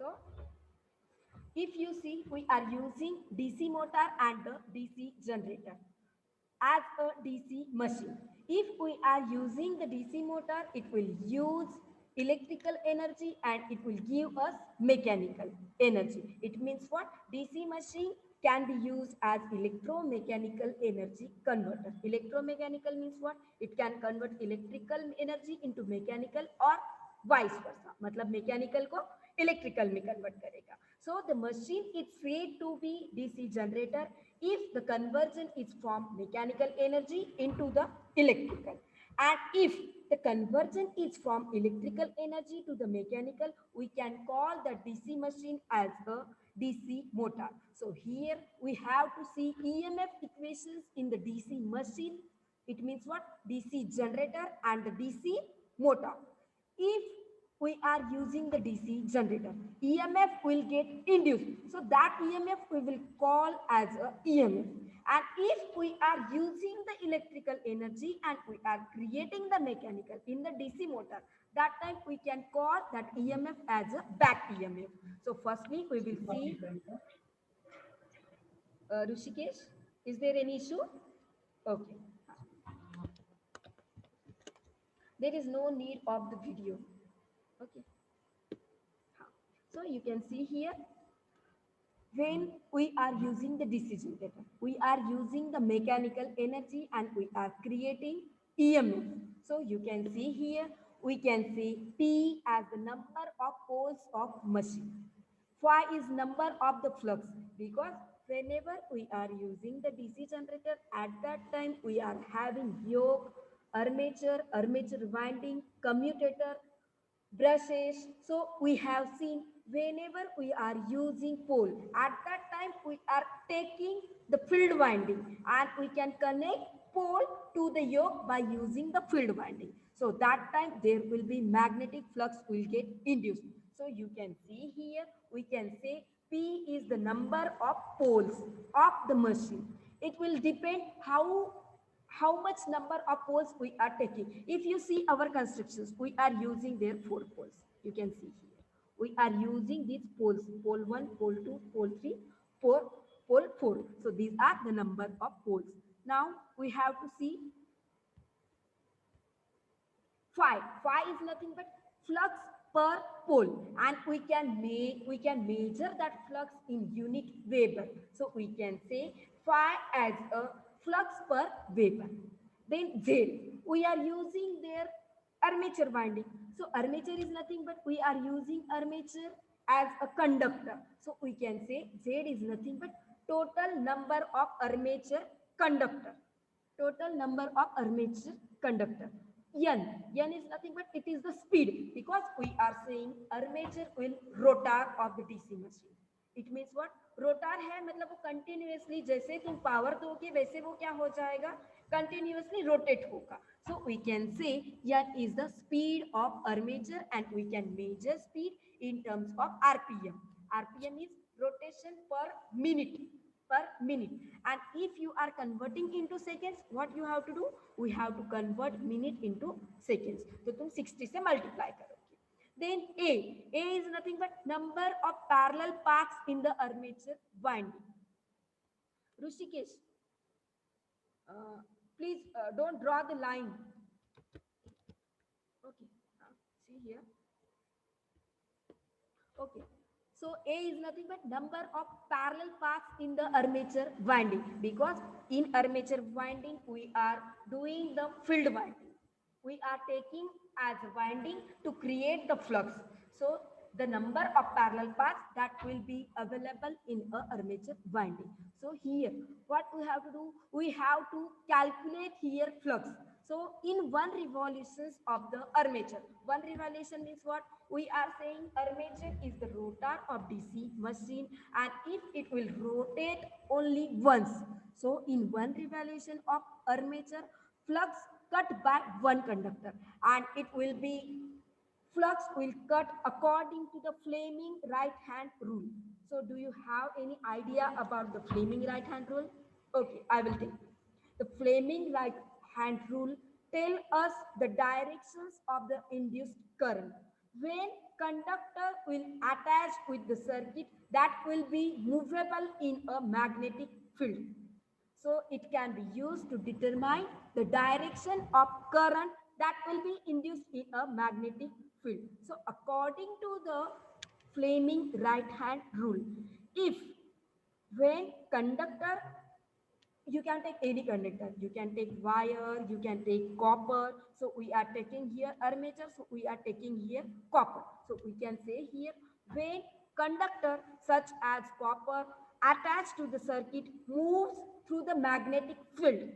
So if you see, we are using DC motor and the DC generator as a DC machine. If we are using the DC motor, it will use electrical energy and it will give us mechanical energy. It means what? DC machine can be used as electromechanical energy converter. Electromechanical means what? It can convert electrical energy into mechanical or vice versa. मतलब mechanical को electrical में convert करेगा. So the machine is said to be DC generator if the conversion is from mechanical energy into the electrical. And if the conversion is from electrical energy to the mechanical, we can call the DC machine as a DC motor. So here we have to see EMF equations in the DC machine. It means what? DC generator and the DC motor. If we are using the DC generator, EMF will get induced. So that EMF we will call as a EMF. And if we are using the electrical energy and we are creating the mechanical in the DC motor, that time we can call that EMF as a back EMF. So firstly, we will see, Rushikesh, is there any issue? Okay. There is no need of the video. Okay. So you can see here, when we are using the DC generator, we are using the mechanical energy and we are creating EMF. So you can see here, we can see P as the number of poles of machine. Phi is number of the flux, because whenever we are using the DC generator, at that time we are having yoke, armature winding, commutator, brushes. So we have seen whenever we are using pole, at that time we are taking the field winding and we can connect pole to the yoke by using the field winding. So that time there will be magnetic flux will get induced. So you can see here, we can say P is the number of poles of the machine. It will depend how much number of poles we are taking. If you see our constructions, we are using their 4 poles. You can see here. We are using these poles, pole 1, pole 2, pole 3, pole 4. So these are the number of poles. Now we have to see phi. Phi is nothing but flux per pole, and we can measure that flux in unit Weber. So we can say phi as a flux per Weber. Then Z, we are using their armature winding. So armature is nothing but we are using armature as a conductor. So we can say Z is nothing but total number of armature conductor. Total number of armature conductor. N is nothing but it is the speed, because we are saying armature will rotor of the DC machine. It means what? Rotor है मतलब वो continuously जैसे तुम power दोगे वैसे वो क्या हो जाएगा, कंटिन्यूअसली रोटेट होगा. So we can say that is the speed of armature and we can measure speed in terms of RPM. RPM is rotation per minute. And if you are converting into seconds, what you have to do? We have to convert minute into seconds. तो तुम 60 से multiply करोगे. Then A is nothing but number of parallel paths in the armature winding. Rushikesh, please don't draw the line. Okay, see here. Okay. So A is nothing but number of parallel paths in the armature winding, because in armature winding we are doing the field winding. We are taking as winding to create the flux. So the number of parallel paths that will be available in a armature winding. So here what we have to do? We have to calculate here flux. So in one revolutions of the armature, one revolution means what? We are saying armature is the rotor of DC machine, and if it will rotate only once, so in one revolution of armature, flux cut by one conductor, and it will be flux will cut according to the Fleming right hand rule. So do you have any idea about the Fleming right hand rule? Okay, I will tell you. The Fleming right hand rule tell us the directions of the induced current when conductor will attach with the circuit that will be movable in a magnetic field. So it can be used to determine the direction of current that will be induced in a magnetic field. So according to the Fleming right hand rule, if when conductor, you can take any conductor, you can take wire, you can take copper, so we are taking here armature, so we are taking here copper. So we can say here, when conductor such as copper attached to the circuit moves through the magnetic field,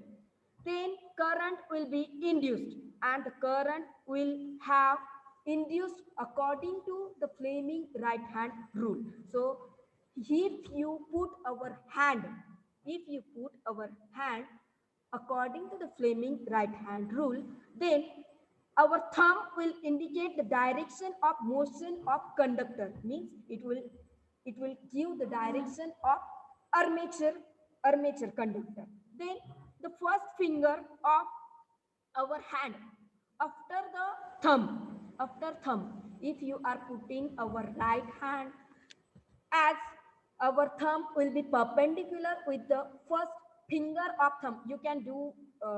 then current will be induced, and the current will have induced according to the Fleming right hand rule. So if you put our hand, if you put our hand according to the Fleming right hand rule, then our thumb will indicate the direction of motion of conductor, means it will give the direction of armature armature conductor. Then the first finger of our hand after the thumb, after thumb, if you are putting our right hand, as our thumb will be perpendicular with the first finger of thumb. You can do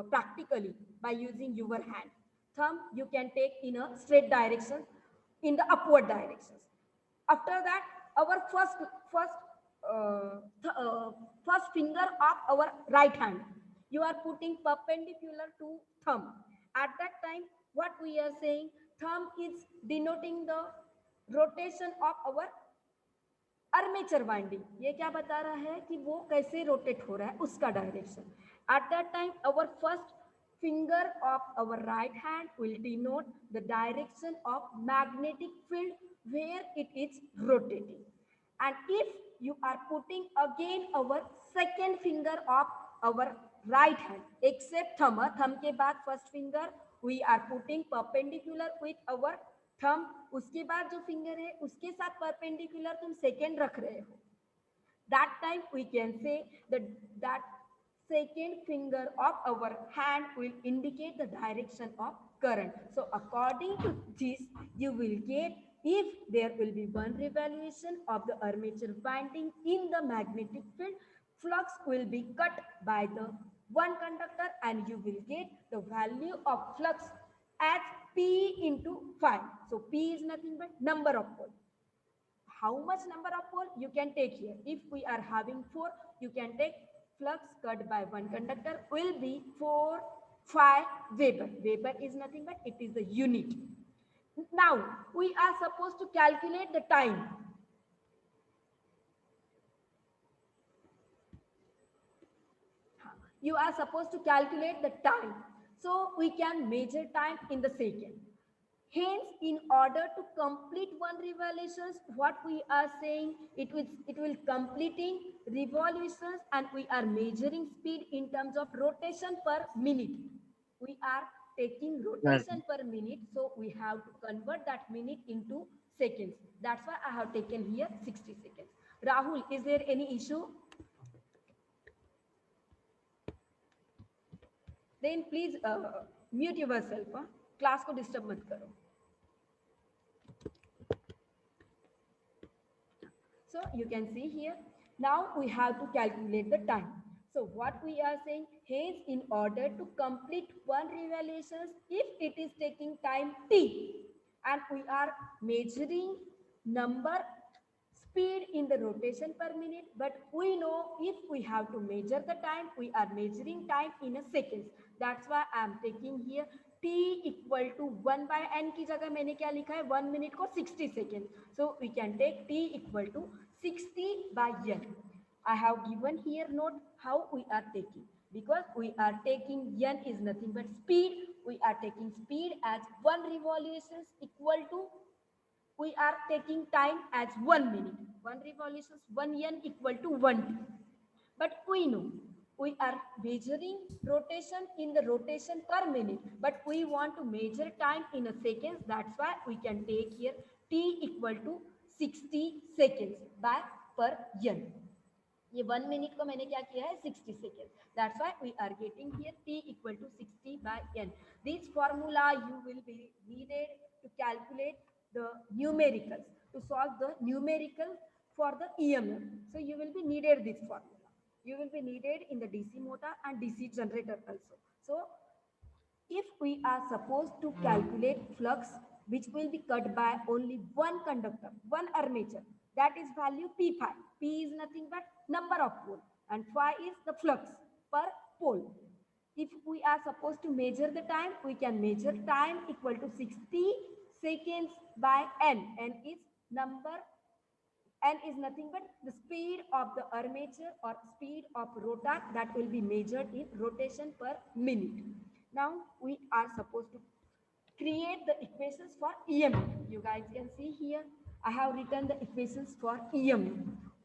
practically by using your hand. Thumb you can take in a straight direction, in the upward directions. After that, our first finger of our right hand, you are putting perpendicular to thumb. At that time, what we are saying, thumb is denoting the rotation of our armature winding, ये क्या बता रहा है कि वो कैसे rotate हो रहा है, उसका direction. At that time our first finger of our right hand will denote the direction of magnetic field where it is rotating. And if you are putting again our second finger of our right hand, except thumb के बाद first finger we are putting perpendicular with our thumb, उसके बाद जो finger है उसके साथ perpendicular तुम second रख रहे हो, that time we can say that second finger of our hand will indicate the direction of current. So according to this, you will get, if there will be one revolution of the armature winding in the magnetic field, flux will be cut by the one conductor and you will get the value of flux as P into 5. So P is nothing but number of pole. How much number of pole you can take here? If we are having 4, you can take flux cut by one conductor will be 4 5 Weber. Weber is nothing but it is the unit. Now we are supposed to calculate the time. You are supposed to calculate the time. So we can measure time in the second. Hence, in order to complete one revolutions, what we are saying, it will completing revolutions, and we are measuring speed in terms of rotation per minute. We are taking rotation per minute, so we have to convert that minute into seconds. That's why I have taken here 60 seconds. Rahul, is there any issue? Then please mute yourself. Class को disturb मत करो. So you can see here, now we have to calculate the time. So what we are saying, hence in order to complete one revolutions, if it is taking time t, and we are measuring number speed in the rotation per minute, but we know if we have to measure the time, we are measuring time in a seconds. That's why I am taking here t equal to 1 by n की जगह मैंने क्या लिखा है, 1 minute को 60 seconds. So we can take t equal to 60 by n. I have given here note how we are taking, because we are taking n is nothing but speed. We are taking speed as 1 revolutions equal to, we are taking time as 1 minute. 1 revolutions, 1 n equal to 1 t. But we know we are measuring rotation in the rotation per minute, but we want to measure time in a seconds. That's why we can take here t equal to 60 seconds by per n. ये 1 minute को मैंने क्या किया है 60 seconds. That's why we are getting here t equal to 60 by n. This formula you will be needed to calculate the numericals, to solve the numerical for the EMF. So you will be needed this formula. You will be needed in the DC motor and DC generator also. So if we are supposed to calculate flux which will be cut by only one conductor, one armature, that is value P phi. P is nothing but number of pole and phi is the flux per pole. If we are supposed to measure the time, we can measure time equal to 60 seconds by n. N is number, n is nothing but the speed of the armature or speed of rotor that will be measured in rotation per minute. Now we are supposed to create the equations for EMF. You guys can see here, I have written the equations for EMF.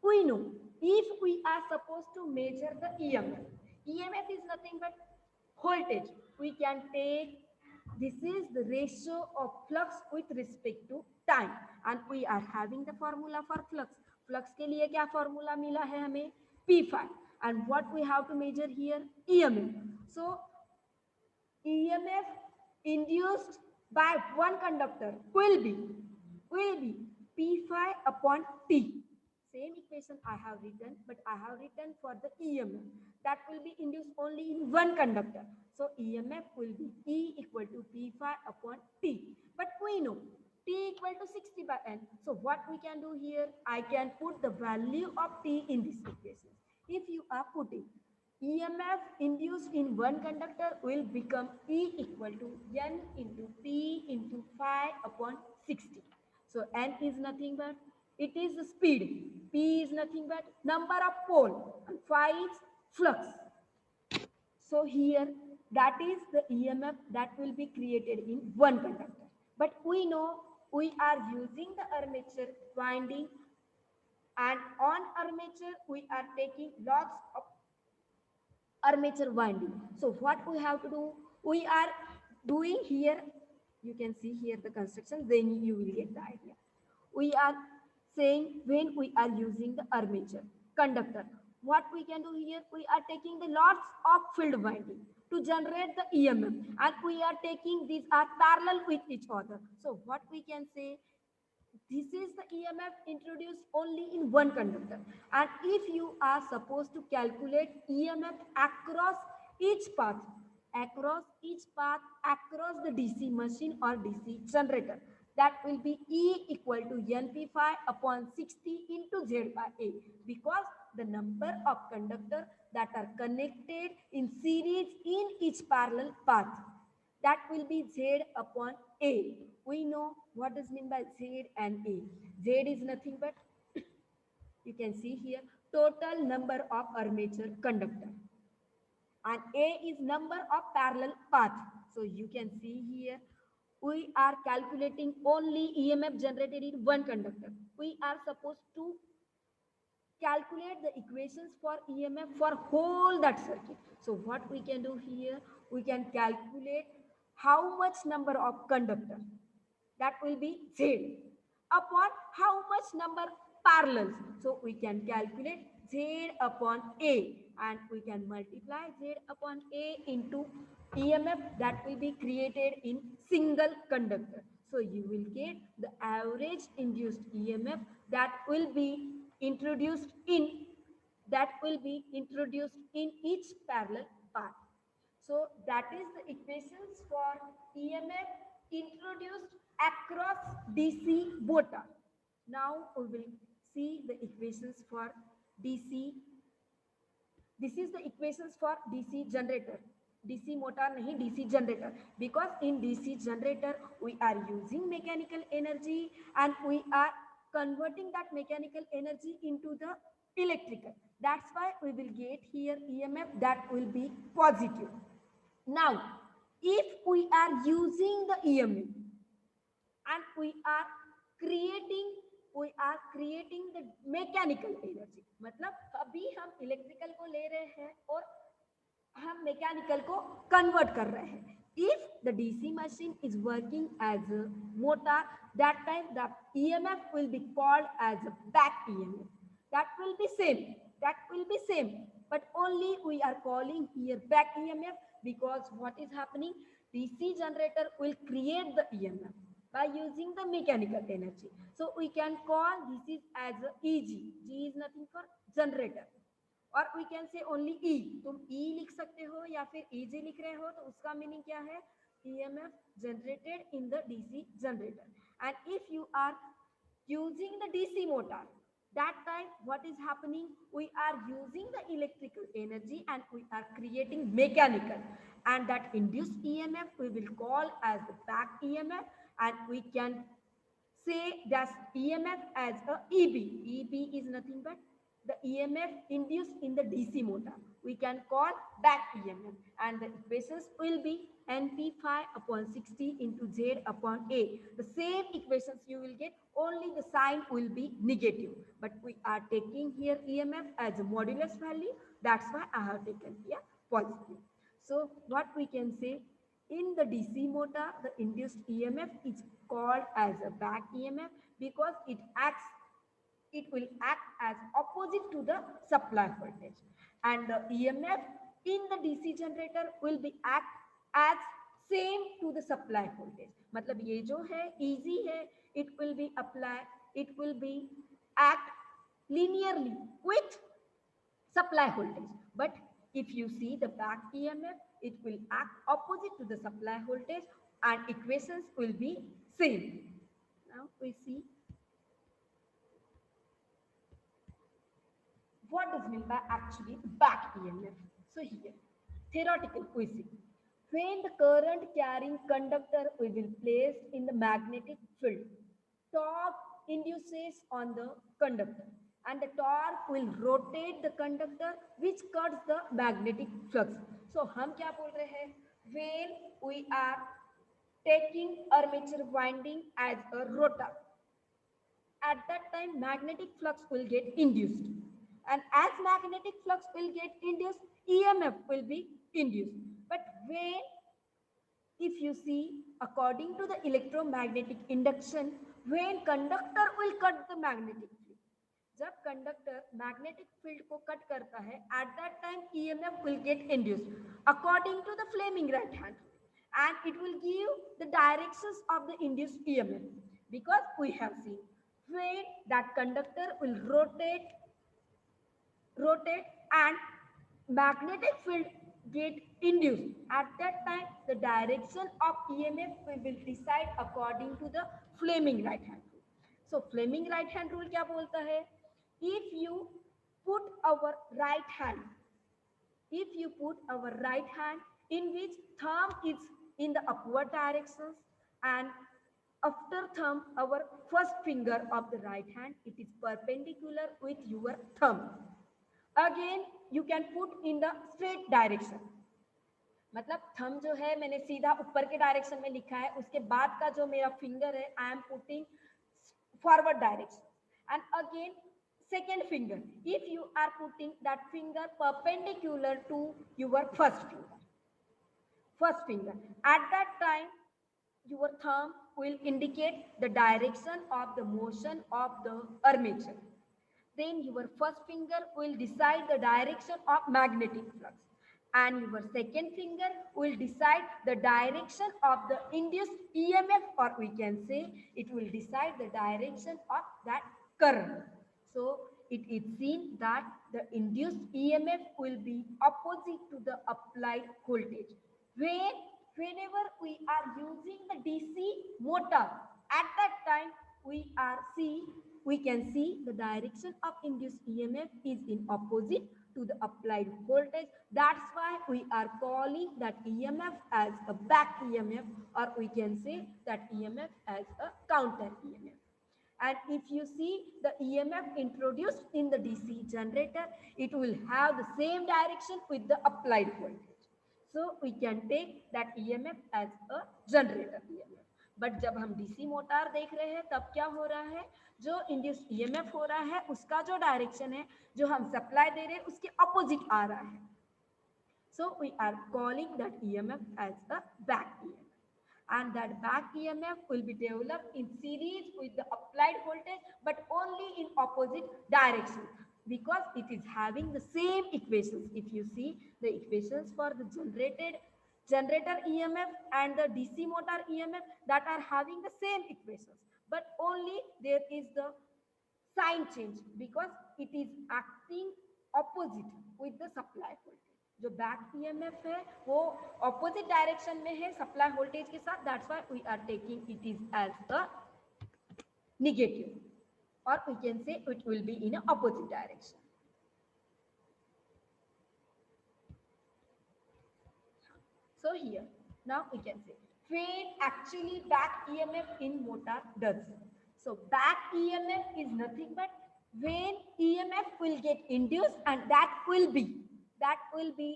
We know if we are supposed to measure the EMF, EMF is nothing but voltage. We can take, this is the ratio of flux with respect to time and we are having the formula for flux. Flux के लिए क्या formula मिला है हमें? P phi. And what we have to measure here? EMF. So EMF induced by one conductor will be P phi upon T. Same equation I have written, but I have written for the EMF that will be induced only in one conductor. So EMF will be E equal to P phi upon T. But we know T equal to 60 by N. So what we can do here, I can put the value of T in this equation. If you are putting EMF induced in one conductor will become E equal to N into P into phi upon 60. So N is nothing but, it is the speed. P is nothing but number of pole and phi is flux. So here that is the EMF that will be created in one conductor. But we know we are using the armature winding and on armature we are taking lots of armature winding. So what we have to do, we are doing here, you can see here the construction, then you will get the idea. We are saying when we are using the armature conductor, what we can do here, we are taking the lots of field winding to generate the EMF and we are taking, these are parallel with each other. So what we can say, this is the EMF introduced only in one conductor. And if you are supposed to calculate EMF across each path, across the DC machine or DC generator, that will be E equal to NP phi upon 60 into Z by A, because the number of conductors that are connected in series in each parallel path, that will be Z upon A. We know what is meant by Z and A. Z is nothing but, you can see here, total number of armature conductor. And A is number of parallel path. So you can see here, we are calculating only EMF generated in one conductor. We are supposed to calculate the equations for EMF for whole that circuit. So what we can do here, we can calculate how much number of conductor, that will be Z, upon how much number parallels. So we can calculate Z upon A and we can multiply Z upon A into EMF that will be created in single conductor. So you will get the average induced EMF that will be introduced in each parallel path. So that is the equations for EMF introduced across DC motor. Now we will see the equations for DC. This is the equations for DC generator. DC motor nahi, DC generator. Because in DC generator we are using mechanical energy and we are converting that mechanical energy into the electrical. That's why we will get here EMF that will be positive. Now, if we are using the EMF and we are creating the mechanical energy, मतलब अभी हम electrical को ले रहे हैं और हम mechanical को कन्वर्ट कर रहे हैं. If the DC machine is working as a motor, that time the EMF will be called as a back EMF. That will be same. But only we are calling here back EMF because what is happening? DC generator will create the EMF. by using the mechanical energy. So we can call this is as a EG. G is nothing for generator. और we can say only E, तुम ई लिख सकते हो या फिर easy लिख रहे हो तो उसका मीनिंग क्या है, EMF generated in the DC generator. And if you are using the DC motor, that time what is happening, we are using the electrical energy and we are creating mechanical, and that induced EMF we will call as the back EMF, and we can say that EMF as a EB. EB is nothing but the EMF induced in the DC motor. We can call back EMF, and the equations will be NP phi upon 60 into Z upon A. The same equations you will get, only the sign will be negative. But we are taking here EMF as a modulus value. That's why I have taken here positive. So what we can say, in the DC motor, the induced EMF is called as a back EMF because it will act as opposite to the supply voltage, and the EMF in the DC generator will be act as same to the supply voltage. मतलब ये जो है easy है, it will be apply, it will be act linearly with supply voltage. But if you see the back EMF, it will act opposite to the supply voltage and equations will be same. Now we see what does mean by actually back EMF. So here, theoretical we see, when the current carrying conductor will be placed in the magnetic field, torque induces on the conductor, and the torque will rotate the conductor which cuts the magnetic flux. So हम क्या बोल रहे हैं, when we are taking armature winding as a rotor, at that time magnetic flux will get induced, and as magnetic flux will get induced, EMF will be induced. But when, if you see, according to the electromagnetic induction, when conductor will cut the magnetic field, जब conductor magnetic field को cut करता है, at that time EMF will get induced according to the Fleming right hand, and it will give the directions of the induced EMF, because we have seen when that conductor will rotate and magnetic field get induced, at that time the direction of EMF we will decide according to the Fleming right hand rule. So Fleming right hand rule क्या बोलता है, if you put our right hand, in which thumb is in the upward directions, and after thumb our first finger of the right hand, it is perpendicular with your thumb. Again you can put in the straight direction, मतलब thumb जो है मैंने सीधा ऊपर के direction में लिखा है, उसके बाद का जो मेरा फिंगर है I am putting forward direction, and again second finger, if you are putting that finger perpendicular to your first finger, at that time your thumb will indicate the direction of the motion of the armature. Then your first finger will decide the direction of magnetic flux, and your second finger will decide the direction of the induced EMF, or we can say it will decide the direction of that current. So it is seen that the induced EMF will be opposite to the applied voltage. Whenever we are using the DC motor, at that time we can see the direction of induced EMF is in opposite to the applied voltage. That's why we are calling that EMF as a back EMF, or we can say that EMF as a counter EMF. And if you see the EMF introduced in the DC generator, it will have the same direction with the applied voltage. So we can take that EMF as a generator EMF. But जब हम DC motor देख रहे हैं तब क्या हो रहा है, जो इंड्यूस्ड EMF हो रहा है उसका जो डायरेक्शन है, जो हम सप्लाई दे रहे हैं उसके अपोजिट आ रहा है. So we are calling that EMF as a back EMF. And that back EMF will be developed in series with the applied voltage, but only in opposite direction, because it is having the same equations. If you see the equations for the generated generator EMF and the DC motor EMF that are having the same equations, but only there is the sign change because it is acting opposite with the supply voltage. जो back EMF है वो opposite direction में है supply voltage के साथ, that's why we are taking it is as a negative or we can say it will be in a opposite direction. So here, now we can say when actually back EMF in motor does. So back EMF is nothing but when EMF will get induced and that will be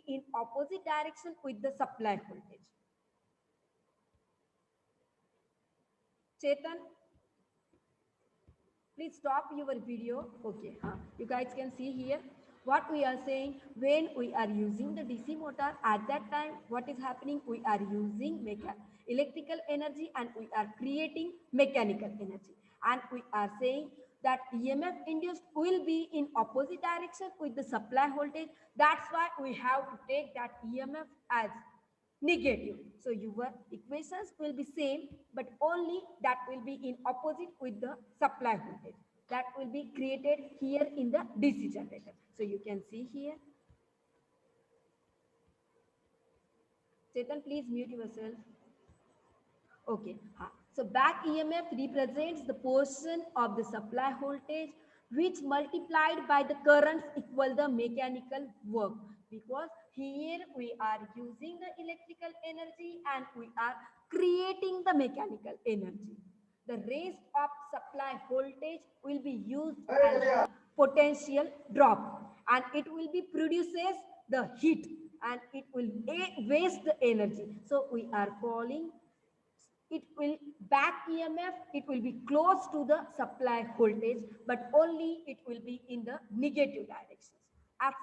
in opposite direction with the supply voltage. Chetan, please stop your video. Okay, you guys can see here what we are saying. When we are using the DC motor, at that time what is happening, we are using electrical energy and we are creating mechanical energy, and we are saying that EMF induced will be in opposite direction with the supply voltage. That's why we have to take that EMF as negative. So your equations will be same, but only that will be in opposite with the supply voltage. That will be created here in the DC generator. So you can see here. Chetan, please mute yourself. Okay. So back EMF represents the portion of the supply voltage which multiplied by the currents equal the mechanical work, because here we are using the electrical energy and we are creating the mechanical energy. The rest of supply voltage will be used as a potential drop and it will be produces the heat and it will waste the energy. So we are calling it will back EMF, it will be close to the supply voltage, but only it will be in the negative directions as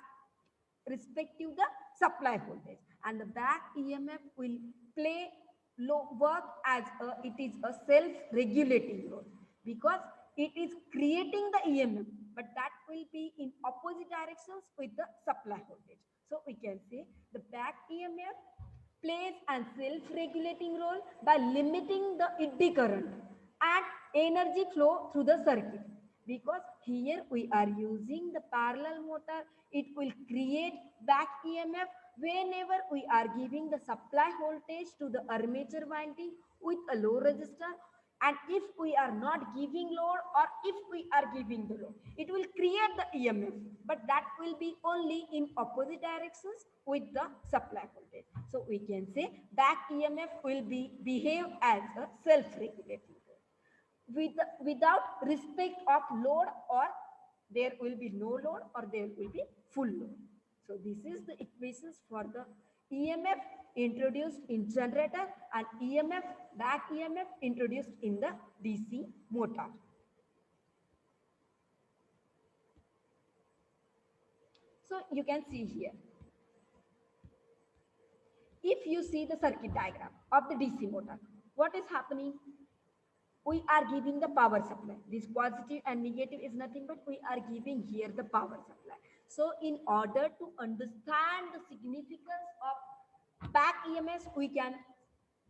respective the supply voltage. And the back EMF will play work as it is a self-regulating role because it is creating the EMF, but that will be in opposite directions with the supply voltage. So we can say the back EMF plays a self-regulating role by limiting the eddy current and energy flow through the circuit. Because here we are using the parallel motor, it will create back EMF whenever we are giving the supply voltage to the armature winding with a low resistor, and if we are not giving load or if we are giving the load, it will create the EMF, but that will be only in opposite directions with the supply voltage. So we can say back EMF will behave as a self-regulating without respect of load, or there will be no load or there will be full load. So this is the equations for the EMF introduced in generator and EMF back EMF introduced in the DC motor. So you can see here, if you see the circuit diagram of the DC motor, what is happening? We are giving the power supply. This positive and negative is nothing but we are giving here the power supply. So in order to understand the significance of back EMS, we can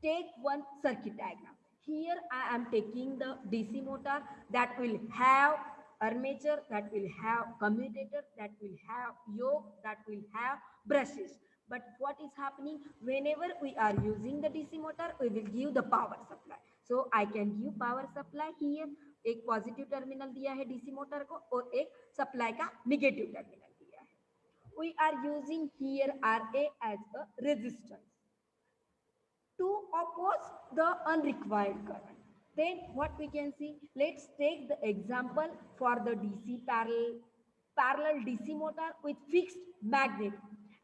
take one circuit diagram. Here I am taking the DC motor that will have armature, that will have commutator, that will have yoke, that will have brushes. But what is happening, whenever we are using the DC motor, we will give the power supply. So I can give power supply here. एक positive terminal दिया है DC motor को और एक supply का negative terminal दिया है. We are using here RA as a resistance to oppose the unrequired current. Then what we can see, let's take the example for the DC parallel DC motor with fixed magnet,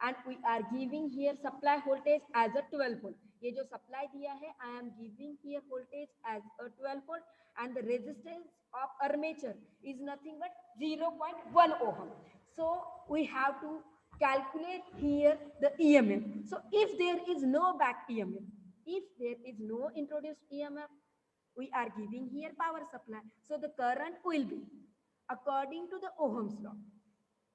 and we are giving here supply voltage as a 12 volt. ये जो supply दिया है, I am giving here voltage as a 12 volt, and the resistance of armature is nothing but 0.1 ohm. So we have to calculate here the EMF. So if there is no back EMF, if there is no introduced EMF, we are giving here power supply. So the current will be according to the Ohm's law.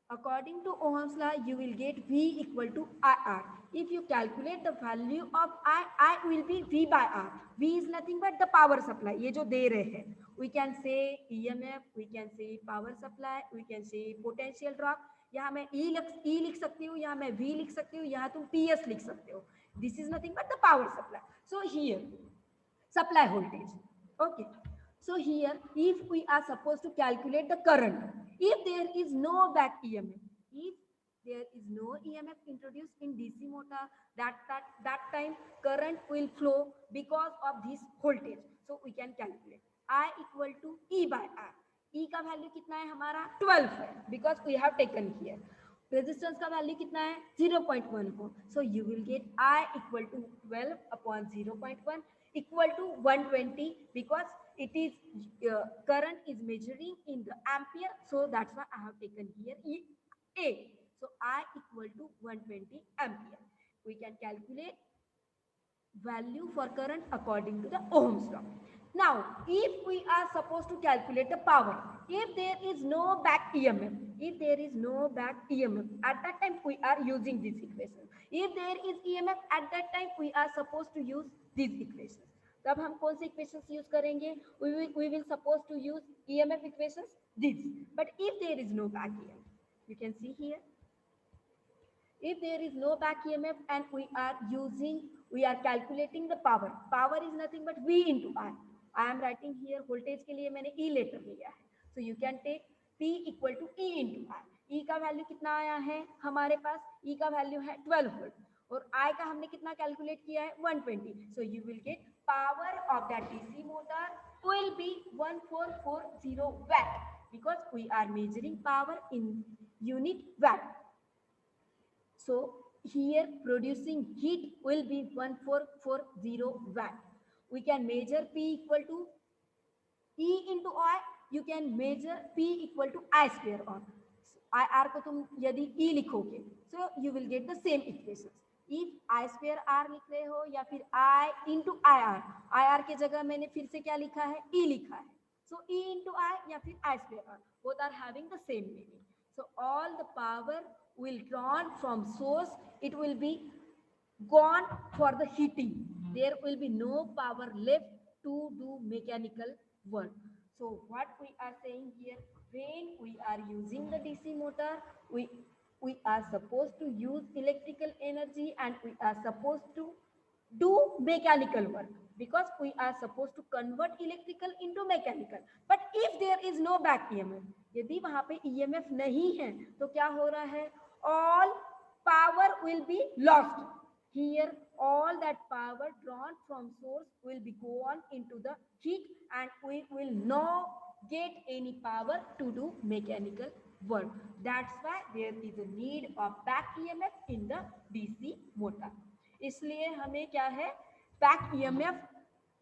According to Ohm's law, you will get V equal to IR. If you calculate the value of I will be V by R. V is nothing but the power supply. ये जो दे रहे हैं. We can say EMF, we can say power supply, we can say potential drop. यहाँ मैं E लिख सकती हूँ, यहाँ मैं V लिख सकती हूँ, यहाँ तुम PS लिख सकते हो. This is nothing but the power supply. So here, supply voltage. Okay. So here, if we are supposed to calculate the current, if there is no back EMF, if there is no EMF introduced in DC motor, that time current will flow because of this voltage. So we can calculate I equal to E by R. E का value कितना है हमारा 12 है, because we have taken here. Resistance का value कितना है 0.1 हो. So you will get I equal to 12 upon 0.1 equal to 120, because it is current is measuring in the ampere, so that's why I have taken here A. So I equal to 120 ampere. We can calculate value for current according to the Ohm's law. Now, if we are supposed to calculate the power, if there is no back EMF, if there is no back EMF, at that time we are using this equation. If there is EMF, at that time we are supposed to use these equations. तब हम कौन से equations use करेंगे? We will supposed to use EMF equations, this. But if there is no back EMF, you can see here. If there is no back EMF and we are calculating the power. Power is nothing but V into I. I am writing here voltage के लिए मैंने E letter लिया है. So you can take P equal to E into I. E का value कितना आया है हमारे पास? E का वैल्यू है 12 वोल्ट और I का हमने कितना कैलकुलेट किया है 120. So you will get power of that DC motor will be 1440 watt, because we are measuring power in unit watt. So here producing heat will be 1440 watt. We can measure P equal to E into I. You can measure P equal to I square on. IR को तुम यदि E लिखोगे, so you will get the same equations. If I square R लिख रहे हो या फिर I into IR, IR के जगह मैंने फिर से क्या लिखा है? E लिखा है. So E into I या फिर I square R, both are having the same meaning. So all the power will drawn from source, it will be gone for the heating. There will be no power left to do mechanical work. So what we are saying here, when we are using the DC motor, we are supposed to use electrical energy and we are supposed to do mechanical work, because we are supposed to convert electrical into mechanical. But if there is no back EMF, यदि वहां पे EMF नहीं है तो क्या हो रहा है? All power will be lost. Here all that power drawn from source will be gone into the heat and we will not get any power to do mechanical work. That's why there is a need of back EMF in the DC motor. इसलिए हमें क्या है? back EMF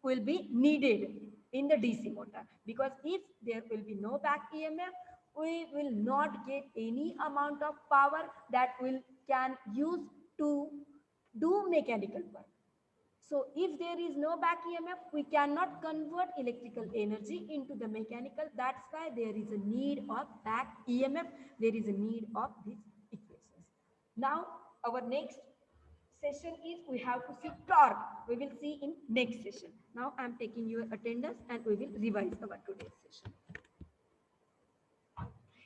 will be needed in the DC motor, because if there will be no back EMF, we will not get any amount of power that will can use to do mechanical work. So if there is no back EMF, we cannot convert electrical energy into the mechanical. That's why there is a need of back EMF. There is a need of these equations. Now our next session is we have to see torque. We will see in next session. Now I am taking your attendance and we will revise our today's session.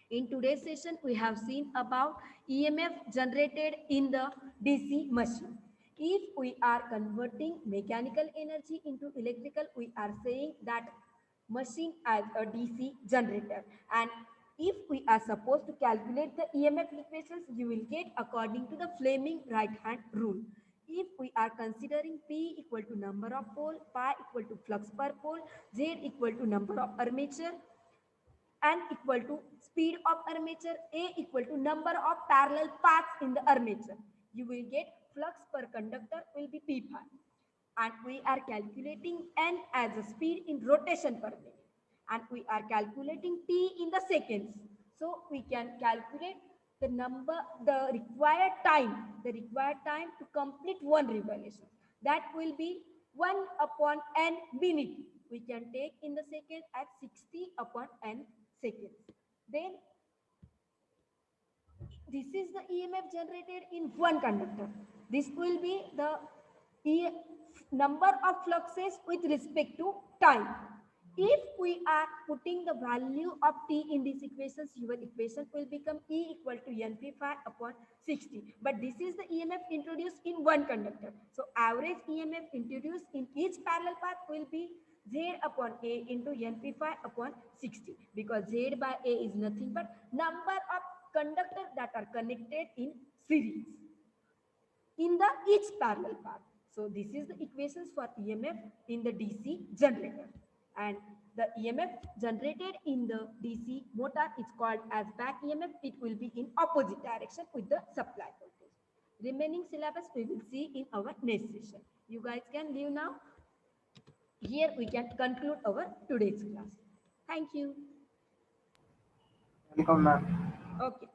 In today's session, we have seen about EMF generated in the DC machine. If we are converting mechanical energy into electrical, we are saying that machine as a DC generator. And if we are supposed to calculate the EMF equations, you will get according to the Fleming right-hand rule. If we are considering P equal to number of pole, pi equal to flux per pole, Z equal to number of armature, N equal to speed of armature, A equal to number of parallel paths in the armature, you will get flux per conductor will be P pi. And we are calculating N as a speed in rotation per minute. And we are calculating T in the seconds. So we can calculate the required time to complete one revolution. That will be 1 upon N minute. We can take in the second at 60 upon N seconds. Then this is the EMF generated in one conductor. This will be the number of fluxes with respect to time. If we are putting the value of T in these equations, your equation will become E equal to NP5 upon 60. But this is the EMF introduced in one conductor. So average EMF introduced in each parallel path will be Z upon A into NP5 upon 60. Because Z by A is nothing but number of conductors that are connected in series in the each parallel path. So this is the equations for EMF in the DC generator. And the EMF generated in the DC motor is called as back EMF. It will be in opposite direction with the supply voltage. Remaining syllabus we will see in our next session. You guys can leave now. Here we can conclude our today's class. Thank you. Welcome, ma'am. Okay.